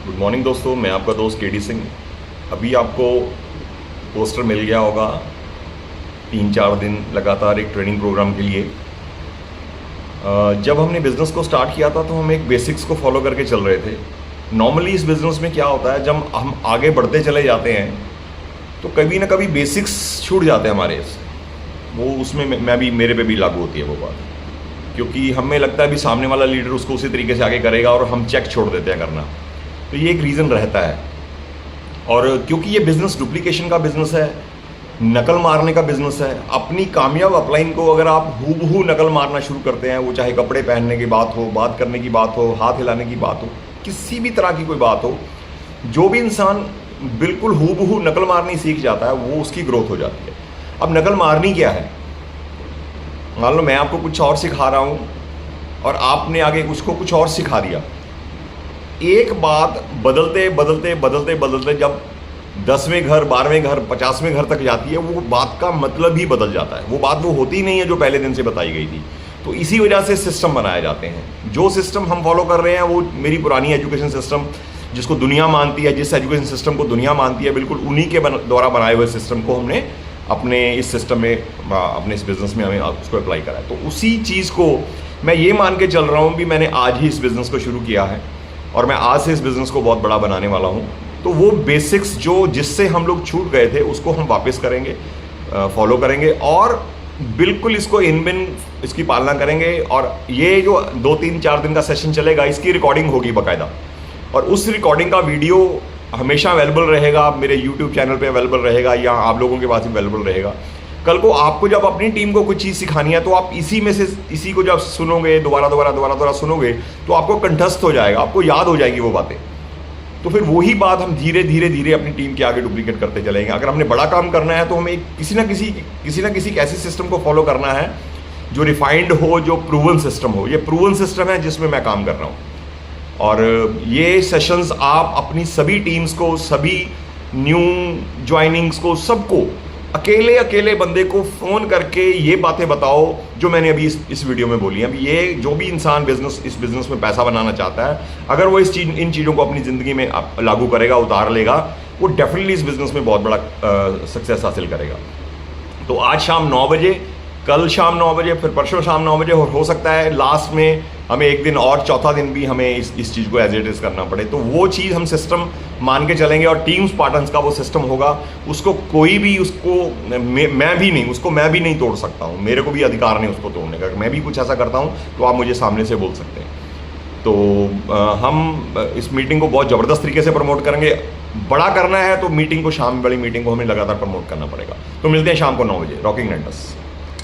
Good morning दोस्तों, मैं आपका दोस्त केडी सिंह। अभी आपको पोस्टर मिल गया होगा 3-4 दिन लगातार एक ट्रेनिंग प्रोग्राम के लिए। जब हमने बिज़नेस को स्टार्ट किया था तो हम एक बेसिक्स को फॉलो करके चल रहे थे। नॉर्मली इस बिज़नेस में क्या होता है, जब हम आगे बढ़ते चले जाते हैं तो कभी ना कभी बेसिक्स छूट जाते हैं हमारे से। वो उसमें मेरे पे भी लागू होती है वो बात, क्योंकि हमें लगता है भी सामने वाला लीडर उसको उसी तरीके से आगे करेगा और हम चेक छोड़ देते हैं करना। तो ये एक रीज़न रहता है। और क्योंकि ये बिज़नेस डुप्लीकेशन का बिज़नेस है, नकल मारने का बिज़नेस है। अपनी कामयाब अपलाइन को अगर आप हूबहू नकल मारना शुरू करते हैं, वो चाहे कपड़े पहनने की बात हो, बात करने की बात हो, हाथ हिलाने की बात हो, किसी भी तरह की कोई बात हो, जो भी इंसान बिल्कुल हूबहू नकल मारनी सीख जाता है वो उसकी ग्रोथ हो जाती है। अब नकल मारनी क्या है? मान लो मैं आपको कुछ और सिखा रहा हूँ और आपने आगे उसको कुछ और सिखा दिया। एक बात बदलते बदलते बदलते बदलते जब 10वें घर, 12वें घर, 50वें घर तक जाती है, वो बात का मतलब ही बदल जाता है। वो बात वो होती ही नहीं है जो पहले दिन से बताई गई थी। तो इसी वजह से सिस्टम बनाए जाते हैं। जो सिस्टम हम फॉलो कर रहे हैं वो मेरी पुरानी एजुकेशन सिस्टम, जिसको दुनिया मानती है, जिस एजुकेशन सिस्टम को दुनिया मानती है, बिल्कुल उन्हीं के द्वारा बनाए हुए सिस्टम को हमने अपने इस सिस्टम में, अपने इस बिज़नेस में हमें उसको अप्लाई करा है। तो उसी चीज़ को मैं ये मान के चल रहा हूँ भी मैंने आज ही इस बिज़नेस को शुरू किया है और मैं आज से इस बिज़नेस को बहुत बड़ा बनाने वाला हूँ। तो वो बेसिक्स जो जिससे हम लोग छूट गए थे उसको हम वापस करेंगे, फॉलो करेंगे और बिल्कुल इसको इन बिन इसकी पालना करेंगे। और ये जो 2-3-4 दिन का सेशन चलेगा, इसकी रिकॉर्डिंग होगी बाकायदा, और उस रिकॉर्डिंग का वीडियो हमेशा अवेलेबल रहेगा, मेरे यूट्यूब चैनल पे अवेलेबल रहेगा या आप लोगों के पास भी अवेलेबल रहेगा। कल को आपको जब अपनी टीम को कुछ चीज़ सिखानी है तो आप इसी में से इसी को जब सुनोगे, दोबारा सुनोगे तो आपको कंठस्थ हो जाएगा, आपको याद हो जाएगी वो बातें। तो फिर वही बात हम धीरे धीरे धीरे अपनी टीम के आगे डुप्लीकेट करते चलेंगे। अगर हमने बड़ा काम करना है तो हमें किसी ना किसी ऐसी सिस्टम को फॉलो करना है जो रिफाइंड हो, जो प्रूवन सिस्टम हो। ये प्रूवन सिस्टम है जिसमें मैं काम कर रहा हूँ। और ये सेशंस आप अपनी सभी टीम्स को, सभी न्यू ज्वाइनिंग्स को, सबको अकेले बंदे को फ़ोन करके ये बातें बताओ जो मैंने अभी इस वीडियो में बोली हैं। अब ये जो भी इंसान इस बिज़नेस में पैसा बनाना चाहता है, अगर वो इन चीज़ों को अपनी ज़िंदगी में लागू करेगा, उतार लेगा, वो डेफिनेटली इस बिज़नेस में बहुत बड़ा सक्सेस हासिल करेगा। तो आज शाम 9 बजे, कल शाम 9 बजे, फिर परसों शाम 9 बजे, और हो सकता है लास्ट में हमें एक दिन और, चौथा दिन भी हमें इस चीज़ को एज इट इज़ करना पड़े। तो वो चीज़ हम सिस्टम मान के चलेंगे और टीम स्पार्टन्स का वो सिस्टम होगा। उसको कोई भी, उसको मैं भी नहीं तोड़ सकता हूँ। मेरे को भी अधिकार नहीं उसको तोड़ने का। मैं भी कुछ ऐसा करता हूँ तो आप मुझे सामने से बोल सकते हैं। तो हम इस मीटिंग को बहुत ज़बरदस्त तरीके से प्रमोट करेंगे। बड़ा करना है तो मीटिंग को, बड़ी मीटिंग को हमें लगातार प्रमोट करना पड़ेगा। तो मिलते हैं शाम को 9 बजे, रॉकिंग रेंटस।